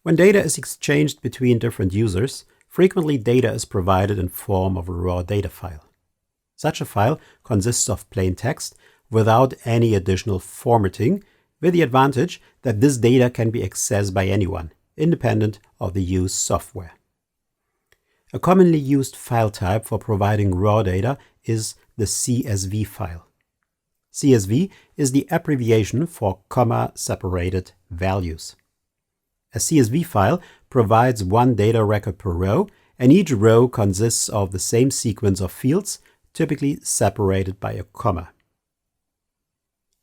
When data is exchanged between different users, frequently data is provided in form of a raw data file. Such a file consists of plain text without any additional formatting, with the advantage that this data can be accessed by anyone, independent of the used software. A commonly used file type for providing raw data is the CSV file. CSV is the abbreviation for comma-separated values. A CSV file provides one data record per row, and each row consists of the same sequence of fields, typically separated by a comma.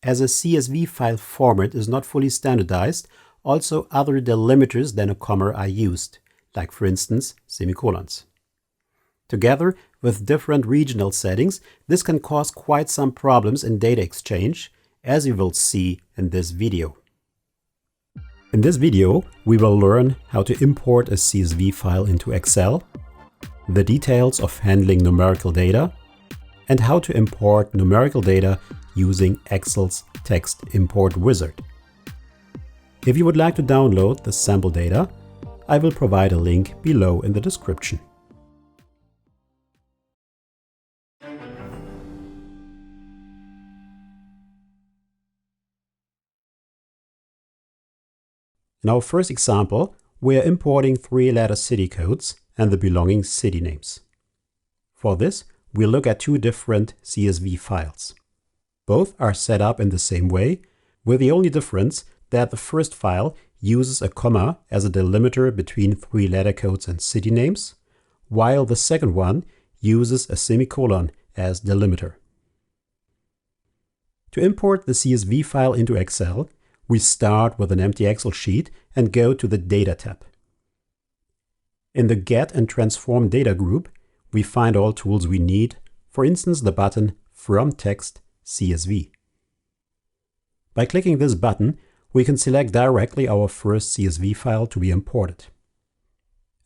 As a CSV file format is not fully standardized, also other delimiters than a comma are used, like for instance semicolons. Together with different regional settings, this can cause quite some problems in data exchange, as you will see in this video. In this video, we will learn how to import a CSV file into Excel, the details of handling numerical data, and how to import numerical data using Excel's text import wizard. If you would like to download the sample data, I will provide a link below in the description. In our first example, we are importing 3-letter city codes and the belonging city names. For this, we look at two different CSV files. Both are set up in the same way, with the only difference that the first file uses a comma as a delimiter between 3-letter codes and city names, while the second one uses a semicolon as delimiter. To import the CSV file into Excel, we start with an empty Excel sheet and go to the Data tab. In the Get and Transform Data group, we find all tools we need, for instance the button From Text CSV. By clicking this button, we can select directly our first CSV file to be imported.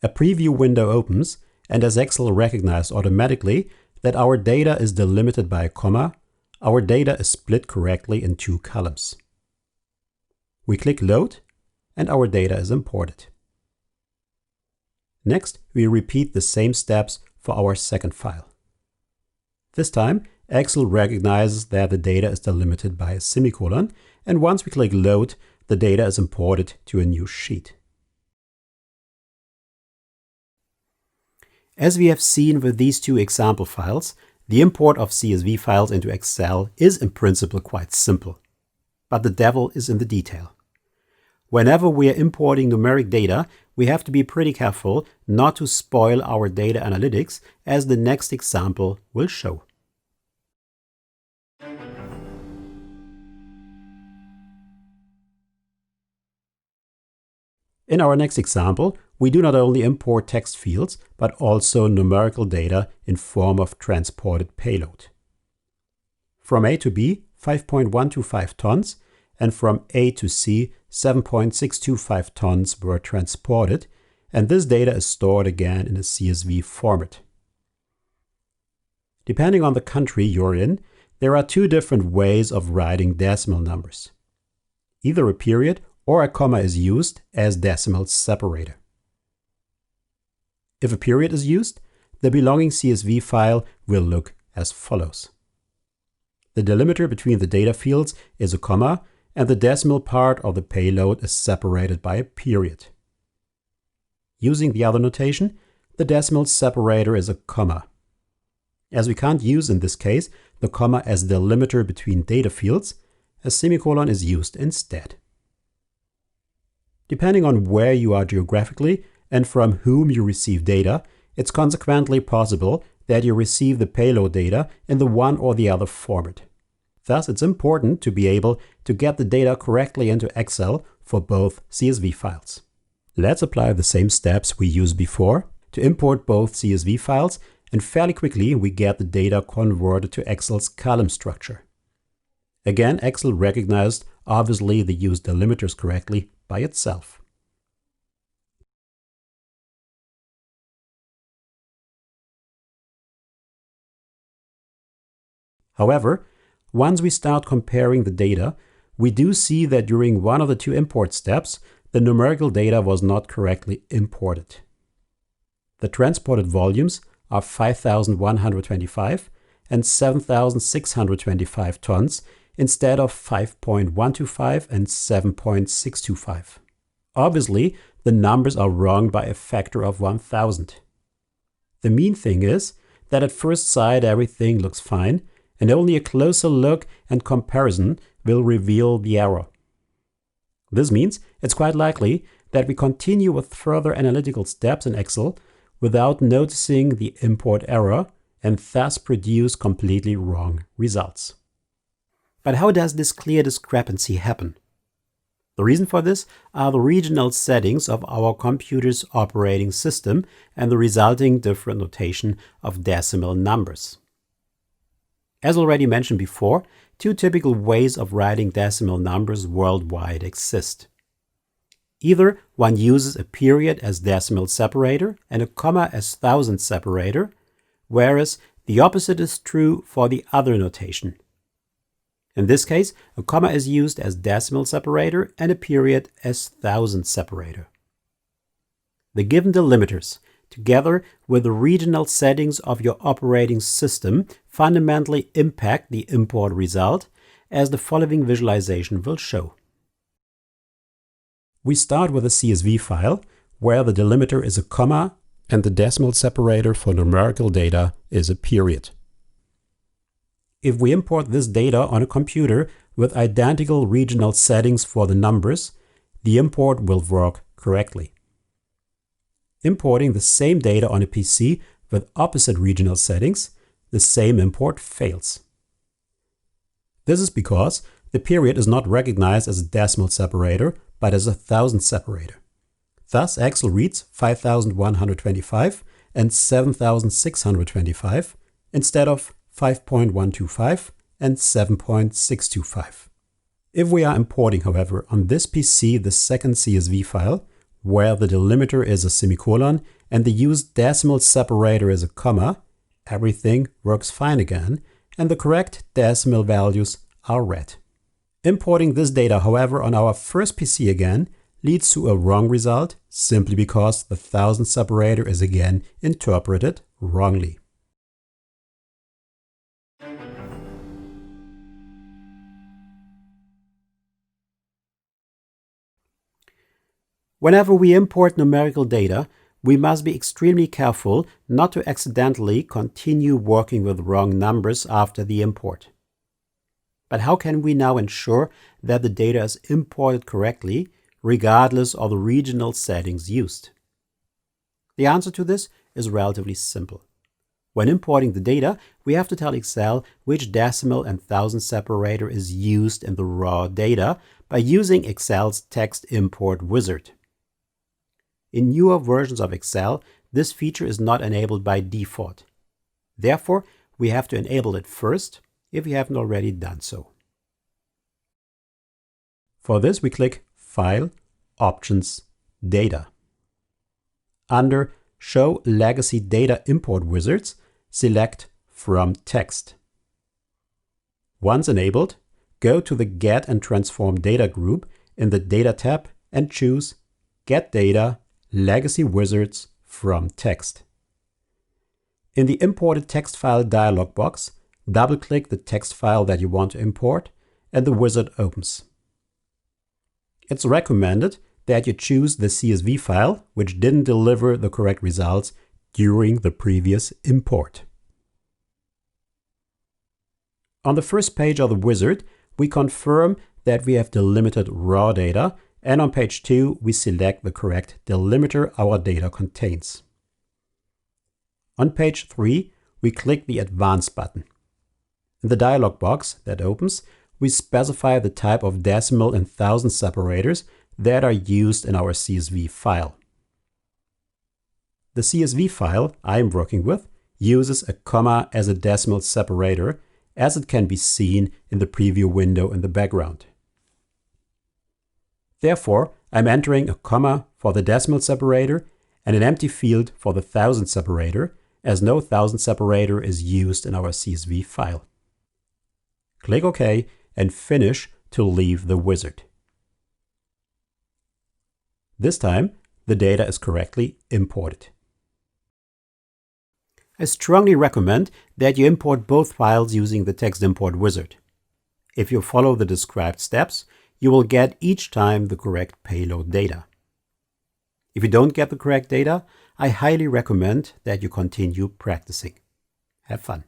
A preview window opens, and as Excel recognizes automatically that our data is delimited by a comma, our data is split correctly in two columns. We click Load, and our data is imported. Next, we repeat the same steps for our second file. This time, Excel recognizes that the data is delimited by a semicolon, and once we click Load, the data is imported to a new sheet. As we have seen with these two example files, the import of CSV files into Excel is in principle quite simple. But the devil is in the detail. Whenever we are importing numeric data, we have to be pretty careful not to spoil our data analytics, as the next example will show. In our next example, we do not only import text fields, but also numerical data in form of transported payload. From A to B, 5.125 tons, and from A to C, 7.625 tons were transported, and this data is stored again in a CSV format. Depending on the country you're in, there are two different ways of writing decimal numbers. Either a period or a comma is used as decimal separator. If a period is used, the belonging CSV file will look as follows. The delimiter between the data fields is a comma, and the decimal part of the payload is separated by a period. Using the other notation, the decimal separator is a comma. As we can't use in this case the comma as delimiter between data fields, a semicolon is used instead. Depending on where you are geographically and from whom you receive data, it's consequently possible that you receive the payload data in the one or the other format. Thus, it's important to be able to get the data correctly into Excel for both CSV files. Let's apply the same steps we used before to import both CSV files, and fairly quickly we get the data converted to Excel's column structure. Again, Excel recognized obviously the used delimiters correctly by itself. However, once we start comparing the data, we do see that during one of the two import steps, the numerical data was not correctly imported. The transported volumes are 5,125 and 7,625 tons instead of 5.125 and 7.625. Obviously, the numbers are wrong by a factor of 1,000. The mean thing is that at first sight everything looks fine, and only a closer look and comparison will reveal the error. This means it's quite likely that we continue with further analytical steps in Excel without noticing the import error and thus produce completely wrong results. But how does this clear discrepancy happen? The reason for this are the regional settings of our computer's operating system and the resulting different notation of decimal numbers. As already mentioned before, two typical ways of writing decimal numbers worldwide exist. Either one uses a period as decimal separator and a comma as thousand separator, whereas the opposite is true for the other notation. In this case, a comma is used as decimal separator and a period as thousand separator. The given delimiters, together with the regional settings of your operating system, fundamentally impact the import result, as the following visualization will show. We start with a CSV file, where the delimiter is a comma and the decimal separator for numerical data is a period. If we import this data on a computer with identical regional settings for the numbers, the import will work correctly. Importing the same data on a PC with opposite regional settings, the same import fails. This is because the period is not recognized as a decimal separator, but as a thousand separator. Thus, Excel reads 5,125 and 7,625 instead of 5.125 and 7.625. If we are importing, however, on this PC the second CSV file, where the delimiter is a semicolon and the used decimal separator is a comma, everything works fine again, and the correct decimal values are read. Importing this data, however, on our first PC again leads to a wrong result simply because the thousand separator is again interpreted wrongly. Whenever we import numerical data, we must be extremely careful not to accidentally continue working with wrong numbers after the import. But how can we now ensure that the data is imported correctly, regardless of the regional settings used? The answer to this is relatively simple. When importing the data, we have to tell Excel which decimal and thousand separator is used in the raw data by using Excel's text import wizard. In newer versions of Excel, this feature is not enabled by default. Therefore, we have to enable it first if we haven't already done so. For this, we click File, Options, Data. Under Show Legacy Data Import Wizards, select From Text. Once enabled, go to the Get and Transform Data group in the Data tab and choose Get Data Legacy Wizards from Text. In the Imported Text File dialog box, double-click the text file that you want to import and the wizard opens. It's recommended that you choose the CSV file which didn't deliver the correct results during the previous import. On the first page of the wizard, we confirm that we have delimited raw data, and on page 2, we select the correct delimiter our data contains. On page 3, we click the Advanced button. In the dialog box that opens, we specify the type of decimal and thousand separators that are used in our CSV file. The CSV file I am working with uses a comma as a decimal separator, as it can be seen in the preview window in the background. Therefore, I'm entering a comma for the decimal separator and an empty field for the thousand separator, as no thousand separator is used in our CSV file. Click OK and Finish to leave the wizard. This time, the data is correctly imported. I strongly recommend that you import both files using the text import wizard. If you follow the described steps, you will get each time the correct payload data. If you don't get the correct data, I highly recommend that you continue practicing. Have fun.